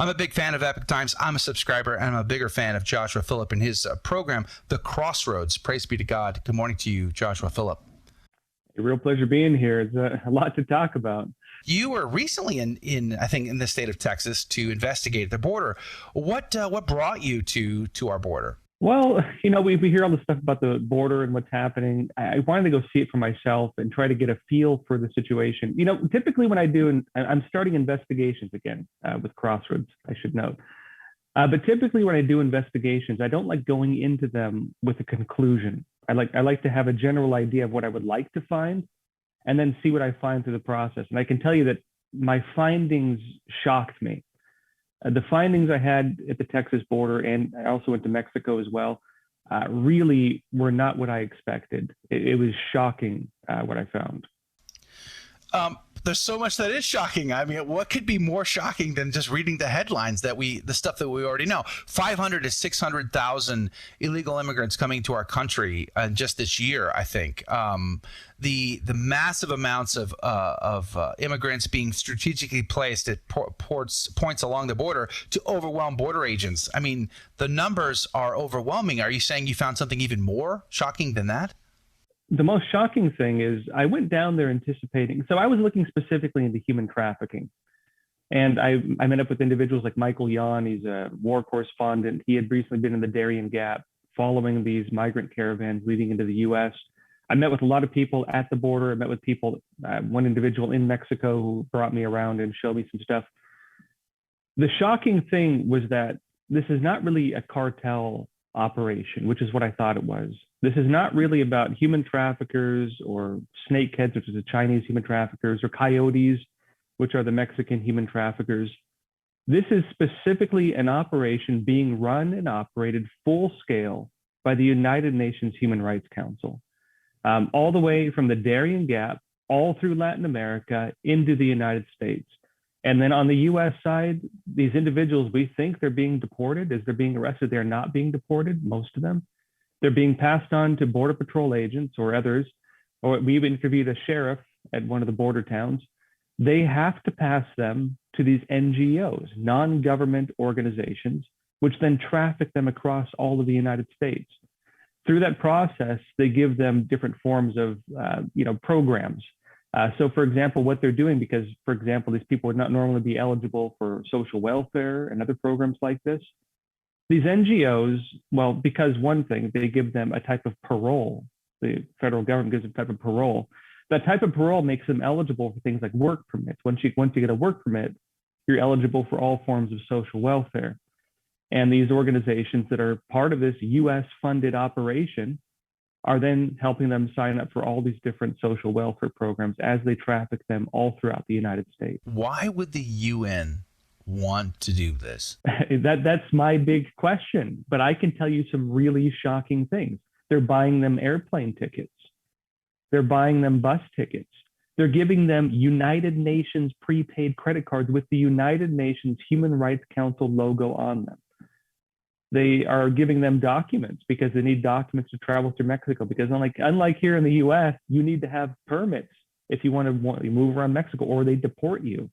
I'm a big fan of Epoch Times. I'm a subscriber, and I'm a bigger fan of Joshua Philipp and his program, The Crossroads. Praise be to God. Good morning to you, Joshua Philipp. A real pleasure being here. It's a lot to talk about. You were recently in I think, in the state of Texas to investigate the border. What brought you to our border? Well, we hear all this stuff about the border and what's happening. I wanted to go see it for myself and try to get a feel for the situation. Typically when I do, and I'm starting investigations again with Crossroads, I should note. But typically when I do investigations, I don't like going into them with a conclusion. I like to have a general idea of what I would like to find and then see what I find through the process. And I can tell you that my findings shocked me. The findings I had at the Texas border, and I also went to Mexico as well, really were not what I expected. It was shocking what I found. There's so much that is shocking. I mean, what could be more shocking than just reading the headlines the stuff that we already know? 500 to 600,000 illegal immigrants coming to our country just this year, I think. The massive amounts of immigrants being strategically placed at points along the border to overwhelm border agents. I mean, the numbers are overwhelming. Are you saying you found something even more shocking than that? The most shocking thing is I went down there anticipating. So I was looking specifically into human trafficking. And I met up with individuals like Michael Yon. He's a war correspondent. He had recently been in the Darien Gap following these migrant caravans leading into the U.S. I met with a lot of people at the border. I met with people, one individual in Mexico who brought me around and showed me some stuff. The shocking thing was that this is not really a cartel operation, which is what I thought it was. This is not really about human traffickers or snakeheads, which is the Chinese human traffickers, or coyotes, which are the Mexican human traffickers. This is specifically an operation being run and operated full scale by the United Nations Human Rights Council, all the way from the Darien Gap, all through Latin America into the United States. And then on the U.S. side, these individuals, we think they're being deported. As they're being arrested, they're not being deported, most of them. They're being passed on to Border Patrol agents or others, or we've interviewed a sheriff at one of the border towns. They have to pass them to these NGOs, non-government organizations, which then traffic them across all of the United States. Through that process, they give them different forms of, programs. So, for example, what they're doing, because, for example, these people would not normally be eligible for social welfare and other programs like this. These NGOs, well, because one thing, they give them a type of parole. The federal government gives them a type of parole. That type of parole makes them eligible for things like work permits. Once you get a work permit, you're eligible for all forms of social welfare. And these organizations that are part of this US-funded operation are then helping them sign up for all these different social welfare programs as they traffic them all throughout the United States. Why would the UN want to do this? That's my big question, but I can tell you some really shocking things. They're buying them airplane tickets. They're buying them bus tickets. They're giving them United Nations prepaid credit cards with the United Nations Human Rights Council logo on them. They are giving them documents because they need documents to travel through Mexico, because unlike here in the US, you need to have permits if you want to move around Mexico, or they deport you.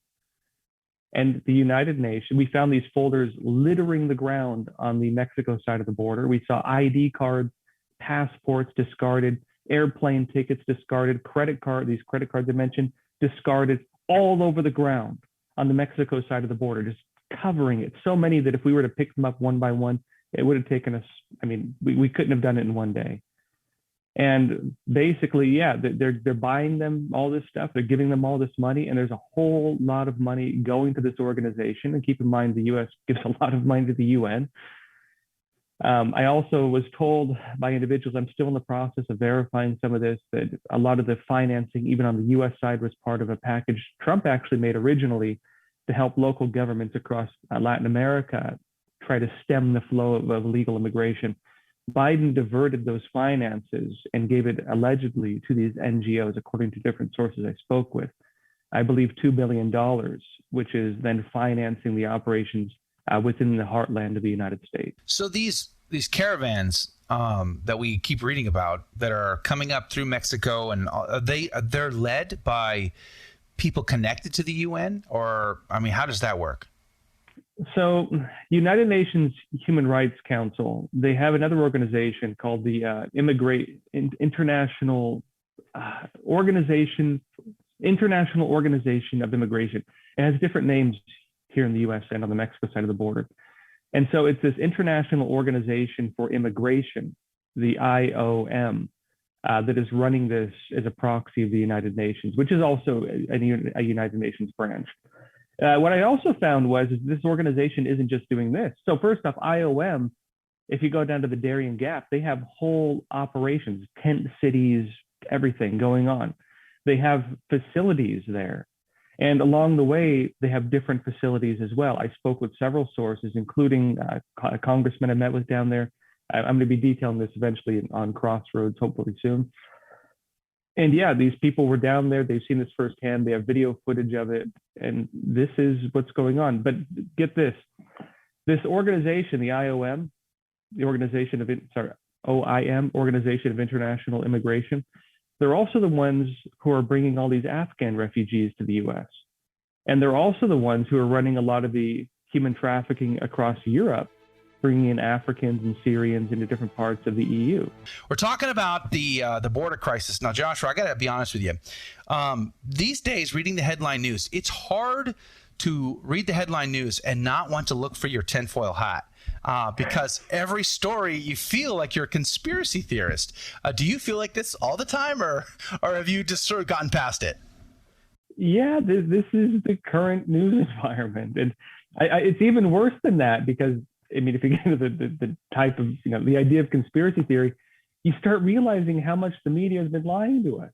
And the United Nations, we found these folders littering the ground on the Mexico side of the border. We saw ID cards, passports discarded, airplane tickets discarded, these credit cards I mentioned, discarded all over the ground on the Mexico side of the border, just covering it. So many that if we were to pick them up one by one, it would have taken us, we couldn't have done it in one day. And basically, they're buying them all this stuff. They're giving them all this money, and there's a whole lot of money going to this organization. And keep in mind, the U.S. gives a lot of money to the UN. I also was told by individuals, I'm still in the process of verifying some of this, that a lot of the financing, even on the U.S. side, was part of a package Trump actually made originally to help local governments across Latin America try to stem the flow of illegal immigration. Biden diverted those finances and gave it allegedly to these NGOs, according to different sources I spoke with. I believe $2 billion, which is then financing the operations within the heartland of the United States. So these caravans that we keep reading about that are coming up through Mexico, and they're led by people connected to the UN, or how does that work? So, United Nations Human Rights Council, they have another organization called the International International Organization of Immigration. It has different names here in the U.S. and on the Mexico side of the border. And so it's this International Organization for Immigration, the IOM, that is running this as a proxy of the United Nations, which is also a United Nations branch. What I also found was this organization isn't just doing this. So first off, IOM, if you go down to the Darien Gap, they have whole operations, tent cities, everything going on. They have facilities there. And along the way, they have different facilities as well. I spoke with several sources, including a congressman I met with down there. I'm going to be detailing this eventually on Crossroads, hopefully soon. And yeah, these people were down there. They've seen this firsthand. They have video footage of it. And this is what's going on. But get this organization, the IOM, the OIM, Organization of International Immigration, they're also the ones who are bringing all these Afghan refugees to the US. And they're also the ones who are running a lot of the human trafficking across Europe, bringing in Africans and Syrians into different parts of the EU. We're talking about the border crisis. Now, Joshua, I got to be honest with you. These days, reading the headline news, it's hard to read the headline news and not want to look for your tinfoil hat. Because every story, you feel like you're a conspiracy theorist. Do you feel like this all the time, or have you just sort of gotten past it? Yeah, this is the current news environment. And it's even worse than that, because, I mean, if you get into the type of, the idea of conspiracy theory, you start realizing how much the media has been lying to us.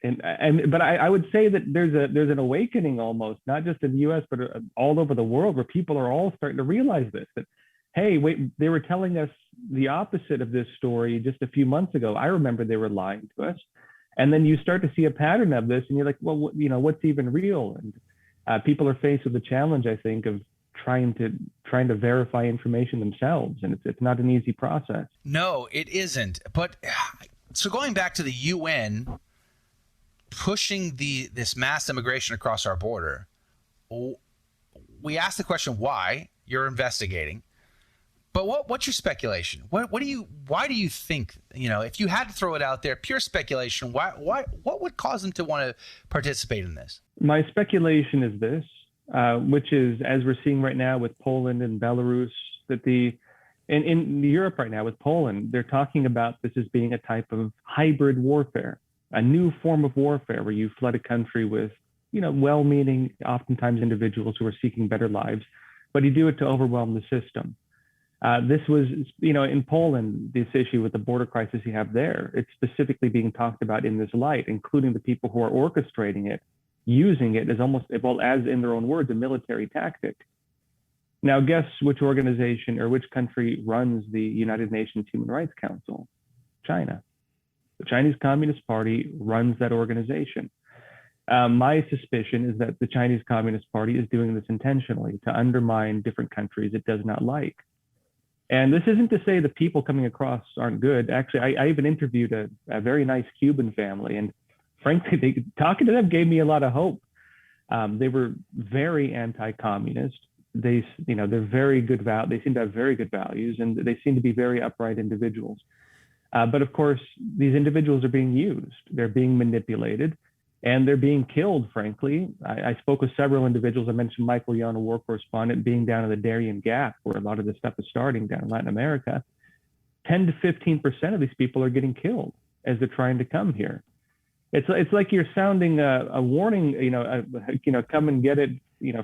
But I would say that there's an awakening almost, not just in the US, but all over the world, where people are all starting to realize this, that, hey, wait, they were telling us the opposite of this story just a few months ago. I remember they were lying to us. And then you start to see a pattern of this, and you're like, well, what's even real? And people are faced with the challenge, I think, of trying to verify information themselves. And it's not an easy process. No, it isn't. But so going back to the UN pushing this mass immigration across our border, we asked the question, why? You're investigating. But what's your speculation? Why do you think, if you had to throw it out there, pure speculation, what would cause them to want to participate in this? My speculation is this, which is, as we're seeing right now with Poland and Belarus, that in Europe right now with Poland, they're talking about this as being a type of hybrid warfare, a new form of warfare where you flood a country with, well-meaning, oftentimes individuals who are seeking better lives, but you do it to overwhelm the system. This was, in Poland, this issue with the border crisis you have there, it's specifically being talked about in this light, including the people who are orchestrating it, using it as almost, well, as in their own words, a military tactic. Now, guess which organization or which country runs the United Nations Human Rights Council? China. The Chinese Communist Party runs that organization. My suspicion is that the Chinese Communist Party is doing this intentionally to undermine different countries it does not like. And this isn't to say the people coming across aren't good. Actually, I even interviewed a very nice Cuban family, and frankly, talking to them gave me a lot of hope. They were very anti-communist. They're very good. They seem to have very good values, and they seem to be very upright individuals. But of course, these individuals are being used. They're being manipulated, and they're being killed, frankly. I spoke with several individuals. I mentioned Michael Young, a war correspondent, being down in the Darien Gap, where a lot of this stuff is starting down in Latin America. 10 to 15% of these people are getting killed as they're trying to come here. It's like you're sounding a warning, come and get it,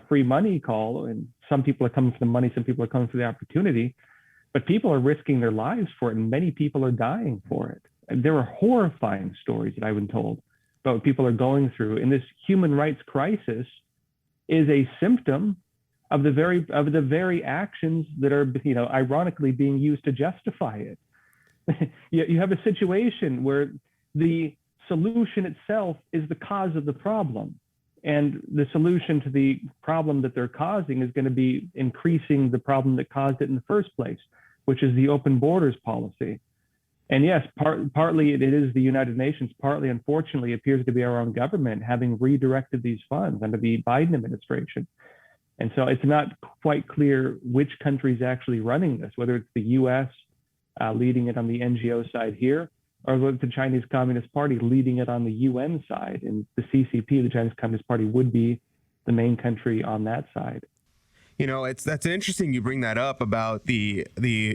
free money call. And some people are coming for the money, some people are coming for the opportunity, but people are risking their lives for it, and many people are dying for it. And there are horrifying stories that I've been told about what people are going through. And this human rights crisis is a symptom of the very actions that are, ironically being used to justify it. You have a situation where the solution itself is the cause of the problem. And the solution to the problem that they're causing is going to be increasing the problem that caused it in the first place, which is the open borders policy. And yes, partly it is the United Nations, partly, unfortunately, appears to be our own government having redirected these funds under the Biden administration. And so it's not quite clear which country is actually running this, whether it's the US leading it on the NGO side here, or whether it's the Chinese Communist Party leading it on the UN side. And the CCP, the Chinese Communist Party, would be the main country on that side. That's interesting you bring that up about the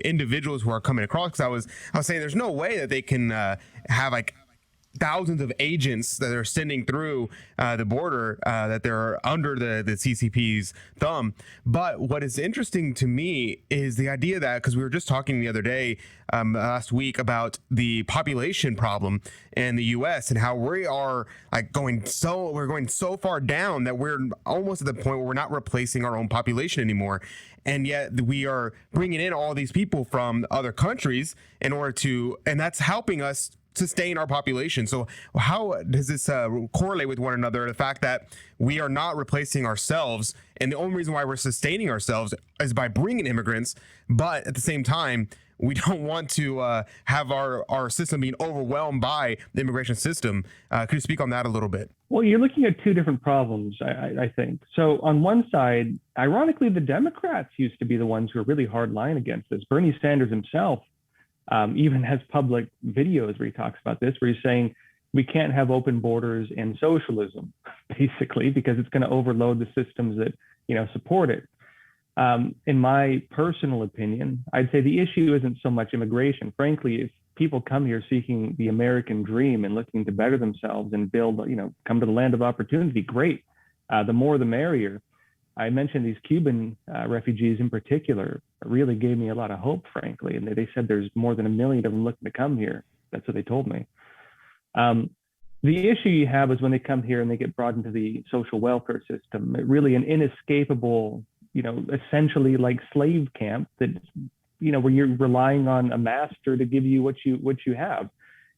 individuals who are coming across, because I was saying there's no way that they can have like thousands of agents that are sending through the border, that they're under the CCP's thumb. But what is interesting to me is the idea that, because we were just talking the other day, last week, about the population problem in the U.S. and how we are like going so far down that we're almost at the point where we're not replacing our own population anymore. And yet we are bringing in all these people from other countries in order to, and that's helping us sustain our population. So how does this correlate with one another? The fact that we are not replacing ourselves, and the only reason why we're sustaining ourselves is by bringing immigrants, but at the same time, we don't want to have our system being overwhelmed by the immigration system. Could you speak on that a little bit? Well, you're looking at two different problems, I think. So on one side, ironically, the Democrats used to be the ones who were really hard line against this. Bernie Sanders himself even has public videos where he talks about this, where he's saying we can't have open borders and socialism, basically, because it's going to overload the systems that support it. In my personal opinion, I'd say the issue isn't so much immigration. Frankly, if people come here seeking the American dream and looking to better themselves and build, come to the land of opportunity, great. The more the merrier. I mentioned these Cuban refugees in particular really gave me a lot of hope, frankly. And they said there's more than 1 million of them looking to come here. That's what they told me. The issue you have is when they come here and they get brought into the social welfare system, really an inescapable, essentially like slave camp that, where you're relying on a master to give you what you have.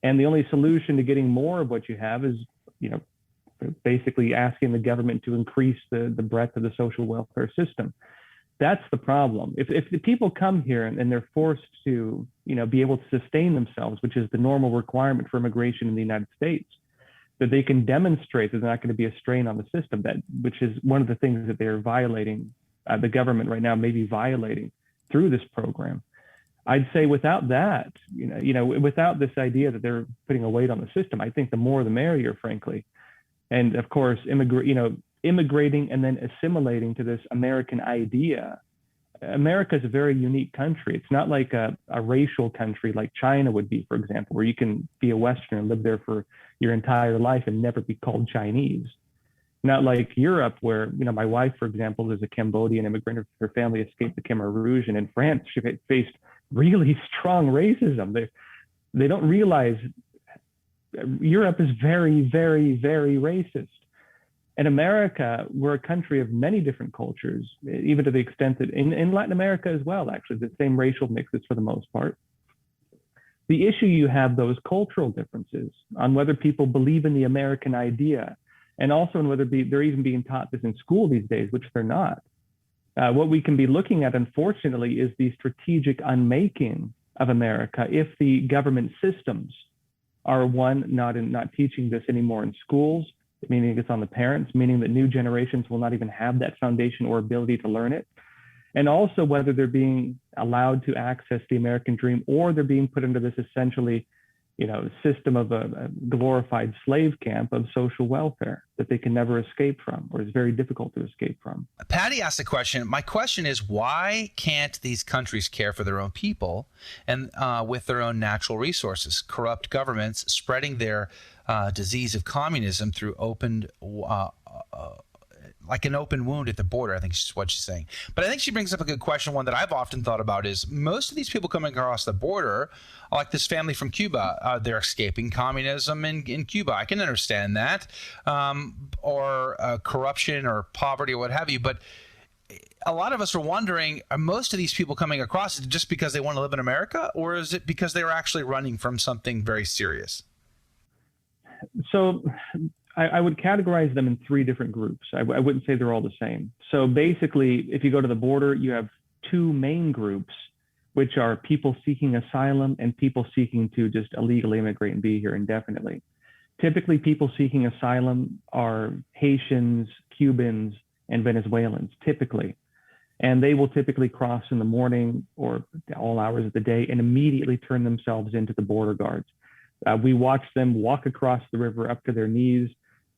And the only solution to getting more of what you have is, basically asking the government to increase the breadth of the social welfare system. That's the problem. If the people come here and they're forced to, be able to sustain themselves, which is the normal requirement for immigration in the United States, that they can demonstrate that they're not going to be a strain on the system, which is one of the things that they're violating, the government right now may be violating through this program. I'd say without that, without this idea that they're putting a weight on the system, I think the more the merrier, frankly. And of course, immigrating and then assimilating to this American idea. America is a very unique country. It's not like a racial country like China would be, for example, where you can be a Westerner and live there for your entire life and never be called Chinese. Not like Europe, where, my wife, for example, is a Cambodian immigrant. Her family escaped the Khmer Rouge, and in France, she faced really strong racism. They don't realize Europe is very, very, very racist. In America, we're a country of many different cultures, even to the extent that in Latin America as well, actually, the same racial mixes for the most part. The issue you have, though, is cultural differences on whether people believe in the American idea, and also in whether they're even being taught this in school these days, which they're not. What we can be looking at, unfortunately, is the strategic unmaking of America if the government systems are not teaching this anymore in schools, meaning it's on the parents, meaning that new generations will not even have that foundation or ability to learn it. And also whether they're being allowed to access the American dream, or they're being put into this essentially, system of a glorified slave camp of social welfare that they can never escape from, or is very difficult to escape from. Patty asked a question. My question is, why can't these countries care for their own people and with their own natural resources? Corrupt governments spreading their disease of communism through like an open wound at the border, I think is what she's saying. But I think she brings up a good question, one that I've often thought about, is most of these people coming across the border, like this family from Cuba, they're escaping communism in Cuba. I can understand that, or corruption or poverty or what have you. But a lot of us are wondering, are most of these people coming across just because they want to live in America, or is it because they're actually running from something very serious? So I would categorize them in three different groups. I wouldn't say they're all the same. So basically, if you go to the border, you have two main groups, which are people seeking asylum and people seeking to just illegally immigrate and be here indefinitely. Typically, people seeking asylum are Haitians, Cubans, and Venezuelans, typically. And they will typically cross in the morning or all hours of the day and immediately turn themselves into the border guards. We watch them walk across the river up to their knees.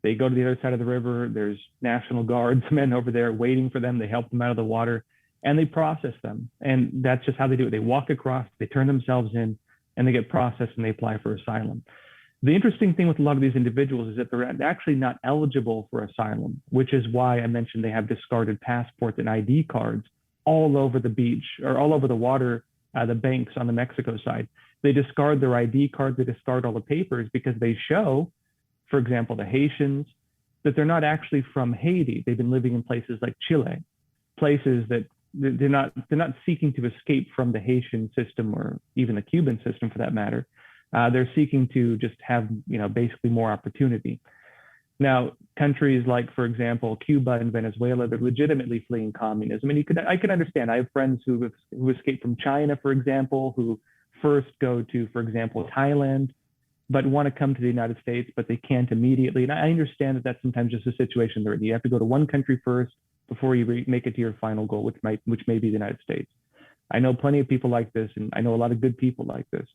They go to the other side of the river. There's National Guardsmen over there waiting for them. They help them out of the water and they process them. And that's just how they do it. They walk across, they turn themselves in, and they get processed and they apply for asylum. The interesting thing with a lot of these individuals is that they're actually not eligible for asylum, which is why I mentioned they have discarded passports and ID cards all over the beach or all over the water, the banks on the Mexico side. They discard their ID cards, they discard all the papers because they show, for example, the Haitians, that they're not actually from Haiti. They've been living in places like Chile, places that they're not seeking to escape from the Haitian system or even the Cuban system for that matter. They're seeking to just have, basically more opportunity. Now, countries like, for example, Cuba and Venezuela, they're legitimately fleeing communism. And I could understand. I have friends who escaped from China, for example, who first go to, for example, Thailand, but want to come to the United States, but they can't immediately. And I understand that that's sometimes just a situation they're in. You have to go to one country first before you make it to your final goal, which may be the United States. I know plenty of people like this, and I know a lot of good people like this.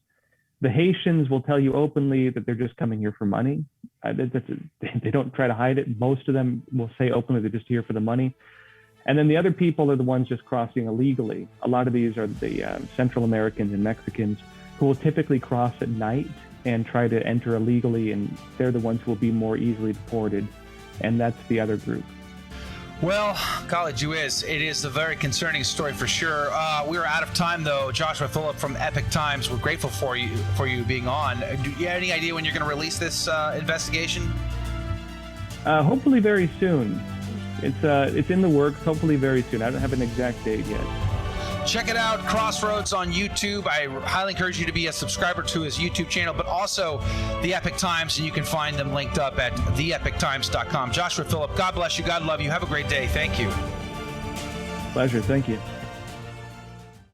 The Haitians will tell you openly that they're just coming here for money. They don't try to hide it. Most of them will say openly they're just here for the money. And then the other people are the ones just crossing illegally. A lot of these are the Central Americans and Mexicans who will typically cross at night and try to enter illegally, and they're the ones who will be more easily deported. And that's the other group. Well, golly gee whiz, it is a very concerning story for sure. We are out of time, though. Joshua Philipp from Epoch Times, we're grateful for you being on. Do you have any idea when you're going to release this investigation? Hopefully very soon. It's in the works. Hopefully very soon. I don't have an exact date yet. Check it out, Crossroads on YouTube. I highly encourage you to be a subscriber to his YouTube channel, but also the Epoch Times, and you can find them linked up at theepochtimes.com. Joshua Philipp, God bless you. God love you. Have a great day. Thank you. Pleasure. Thank you.